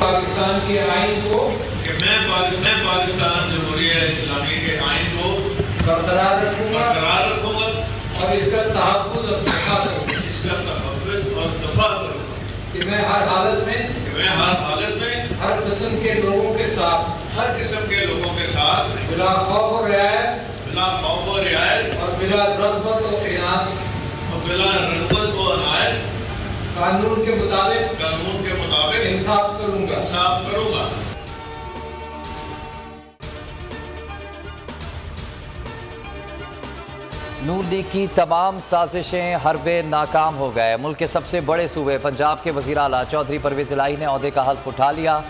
पाकिस्तान के आइन को कि मैं पाकिस्तान जमहूरिया इस्लामी के आइन को बरकरार रखूँगा और इसका तहफ़्फ़ुज़ और सफ़ा करूँगा। कि मैं हर हालत में हर किस्म के लोगों के साथ बिला खौफ और रियायत और बिला रग़बत और इनायत कानून के मुताबिक इंसाफ करूँगा। नूर लीग की तमाम साजिशें हरबे नाकाम हो गए। मुल्क के सबसे बड़े सूबे पंजाब के वज़ीर आला चौधरी परवेज़ इलाही ने ओहदे का हल्फ उठा लिया।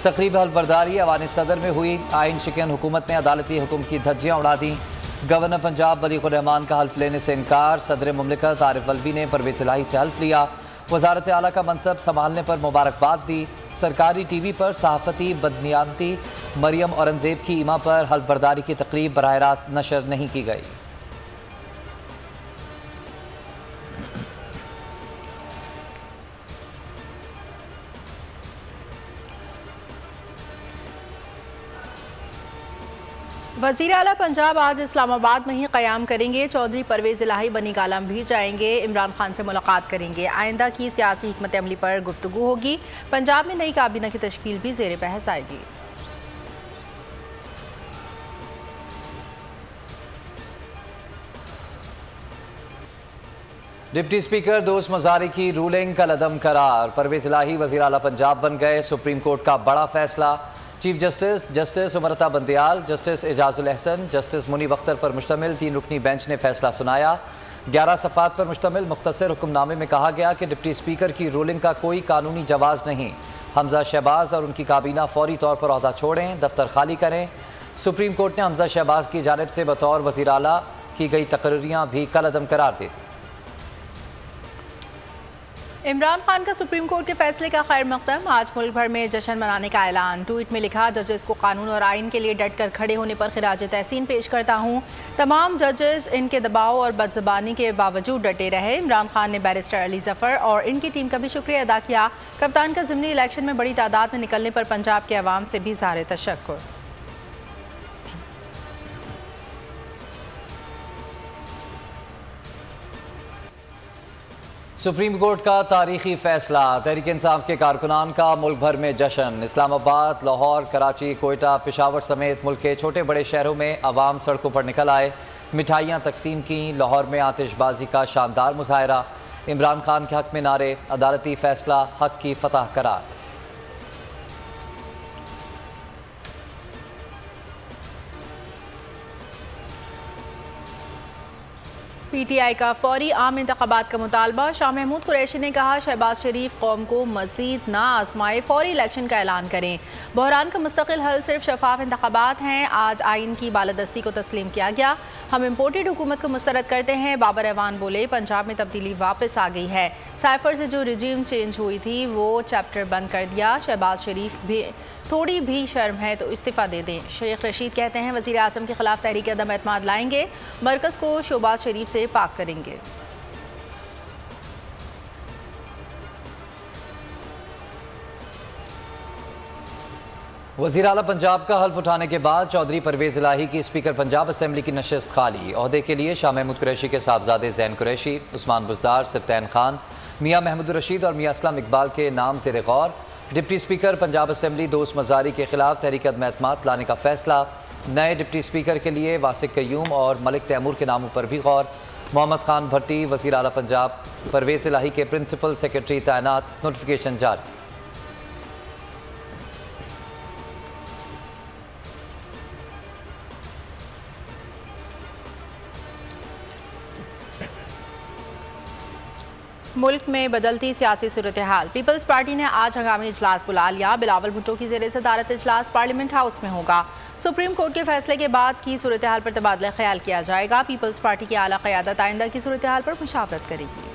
तकरीब हल्फबरदारी अवान सदर में हुई। आइन शिकन हुकूमत ने अदालती हुक्म की धज्जियाँ उड़ा दी। गवर्नर पंजाब बलीग़ुर रहमान का हल्फ लेने से इनकार। सदर मुमलिकत आरिफ अलवी ने परवेज़ इलाही से हल्फ लिया। वज़ारत आला का मनसब संभालने पर मुबारकबाद दी। सरकारी TV पर सहाफ़ती बदनियाती मरियम औरंगज़ेब की इमा पर हल्फबरदारी की तकरीब बराह रास्त नशर नहीं की गई। वज़ीर आला पंजाब आज इस्लामाबाद में ही क़याम करेंगे। चौधरी परवेज़ इलाही बनी कालम भी जाएंगे। इमरान खान से मुलाकात करेंगे। आइंदा की सियासी हिकमत अमली पर गुफ्तगू होगी। पंजाब में नई काबीना की तश्कील भी ज़ेर बहस आएगी। डिप्टी स्पीकर दोस्त मज़ारी की रूलिंग कल अदम करार। परवेज़ इलाही वज़ीर आला पंजाब बन गए। सुप्रीम कोर्ट का बड़ा फैसला। Chief justice उमरता Bandial, justice Ejazul Ahsan, justice Munib Akhtar पर मुश्तमिल 3 रुकनी बेंच ने फैसला सुनाया। 11 सफ़ात पर मुश्तमिल मुख्तसर हुक्मनामे में कहा गया कि डिप्टी स्पीकर की रूलिंग का कोई कानूनी जवाज़ नहीं। हमजा शहबाज और उनकी काबीना फौरी तौर पर ओहदा छोड़ें, दफ्तर खाली करें। सुप्रीम कोर्ट ने हमजा शहबाज की जानिब से बतौर वज़ीर आला की गई तकरीरियाँ भी कल अदम करार दी। इमरान खान का सुप्रीम कोर्ट के फैसले का खैर मकदम। आज मुल्क भर में जश्न मनाने का ऐलान। ट्वीट में लिखा, जजेस को कानून और आइन के लिए डट कर खड़े होने पर खिराज तहसीन पेश करता हूँ। तमाम जजेस इनके दबाव और बदज़बानी के बावजूद डटे रहे। इमरान खान ने बैरिस्टर अली जफ़र और इनकी टीम का भी शुक्रिया अदा किया। कप्तान का ज़िमनी इलेक्शन में बड़ी तादाद में निकलने पर पंजाब के अवाम से भी ज़ाहिर तशक्कुर। सुप्रीम कोर्ट का तारीखी फैसला। तहरीक इंसाफ के कारकुनान का मुल्क भर में जश्न। इस्लामाबाद, लाहौर, कराची, कोयटा, पेशावर समेत मुल्क के छोटे बड़े शहरों में अवाम सड़कों पर निकल आए, मिठाइयाँ तकसीम की। लाहौर में आतिशबाजी का शानदार मुजाहरा। इमरान खान के हक में नारे, अदालती फैसला हक की फतह करार। PTI का फौरी आम इंतखाबात का मुतालबा। शाह महमूद कुरैशी ने कहा, शहबाज शरीफ कौम को मजीद ना आजमाए, फौरी इलेक्शन का ऐलान करें। बहरान का मुस्तकिल हल सिर्फ शफाफ इंतखाबात हैं। आज आइन की बालादस्ती को तस्लीम किया गया। हम इम्पोर्टेड हुकूमत को मुस्तरद करते हैं। बाबर रहमान बोले, पंजाब में तब्दीली वापस आ गई है। साइफर से जो रिजीम चेंज हुई थी वो चैप्टर बंद कर दिया। शहबाज शरीफ भी थोड़ी भी शर्म है तो इस्तीफ़ा दे दें। शेख रशीद कहते हैं, वज़ीर आज़म के खिलाफ तहरीक अदम एतमाद लाएंगे। मरकज़ को शहबाज शरीफ से पाक करेंगे। वज़ीर आला पंजाब का हल्फ उठाने के बाद चौधरी परवेज़ इलाही की स्पीकर पंजाब असम्बली की नशिस्त खाली। ओहदे के लिए शाह महमूद कुरैशी के साहबजादे ज़ैन कुरैशी, उस्मान बुज़दार, सिब्तैन खान, मियाँ महमूद रशीद और मियाँ असलम इकबाल के नाम ज़ेर गौर। डिप्टी स्पीकर पंजाब असम्बली दोस्त मज़ारी के खिलाफ तहरीक अदम एतमाद लाने का फैसला। नए डिप्टी स्पीकर के लिए वासिक कयूम और मलिक तैमूर के नामों पर भी गौर। मोहम्मद खान भट्टी वज़ीर आला पंजाब, परवेज़ इलाही के प्रिंसिपल सेक्रेटरी तैनात, नोटिफिकेशन जारी। मुल्क में बदलती सियासी सूरत हाल। पीपल्स पार्टी ने आज हंगामी इजलास बुला लिया। बिलावल भुट्टो की ज़ेर सदारत इजलास पार्लियामेंट हाउस में होगा। सुप्रीम कोर्ट के फैसले के बाद की सूरत हाल पर तबादला ख्याल किया जाएगा। पीपल्स पार्टी की आला क़यादत आइंदा की सूरत हाल पर मुशावरत करेगी।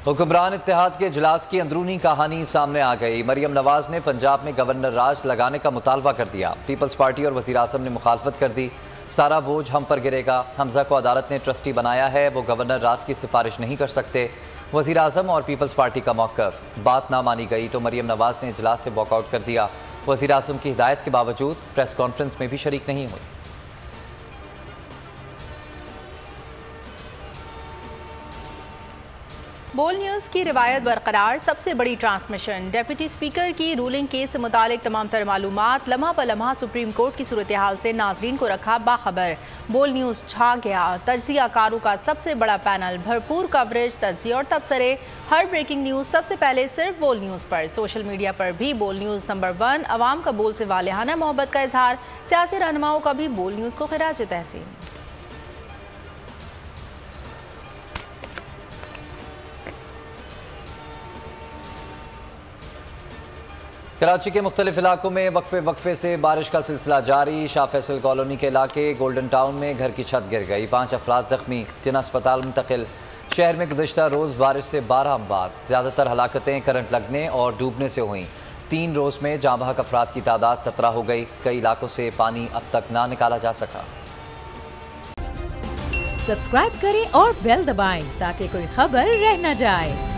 हुक्मरान इत्तेहाद के इजलास की अंदरूनी कहानी सामने आ गई। मरियम नवाज ने पंजाब में गवर्नर राज लगाने का मुतालबा कर दिया। पीपल्स पार्टी और वज़ीर आज़म ने मुखालफत कर दी। सारा बोझ हम पर गिरेगा। हमजा को अदालत ने ट्रस्टी बनाया है, वो गवर्नर राज की सिफारिश नहीं कर सकते। वज़ीर आज़म और पीपल्स पार्टी का मौक़िफ़, बात ना मानी गई तो मरियम नवाज़ ने इजलास से वॉकआउट कर दिया। वज़ीर आज़म की हिदायत के बावजूद प्रेस कॉन्फ्रेंस में भी शरीक नहीं हुई। बोल न्यूज़ की रिवायत बरकरार, सबसे बड़ी ट्रांसमिशन। डिप्टी स्पीकर की रूलिंग केस से मुतालिक तमाम तर मालूमात लम्हा ब लम्हा सुप्रीम कोर्ट की सूरत हाल से नाजरीन को रखा बाखबर। बोल न्यूज़ छा गया, तज्जिया कारों का सबसे बड़ा पैनल, भरपूर कवरेज, तज्जिया और तबसरे, हर ब्रेकिंग न्यूज़ सबसे पहले सिर्फ बोल न्यूज़ पर। सोशल मीडिया पर भी बोल न्यूज़ नंबर 1। अवाम का बोल से वालिहाना मोहब्बत का इजहार, सियासी रहनुमाओं का भी बोल न्यूज़ को खिराज तहसीन। कराची के मुख्तलिफ इलाकों में वक्फे से बारिश का सिलसिला जारी। शाह फैसल कॉलोनी के इलाके गोल्डन टाउन में घर की छत गिर गई, 5 अफराद जख्मी, जिन्हें अस्पताल मुंतकिल। शहर में गुज़श्ता रोज़ बारिश से 12 अमवात, ज़्यादातर हलाकतें करंट लगने और डूबने से हुई। 3 रोज़ में जाँ बहक अफराद की तादाद 17 हो गई। कई इलाकों से पानी अब तक ना निकाला जा सका। सब्सक्राइब करें और बेल दबाएं ताकि कोई खबर रह न जाए।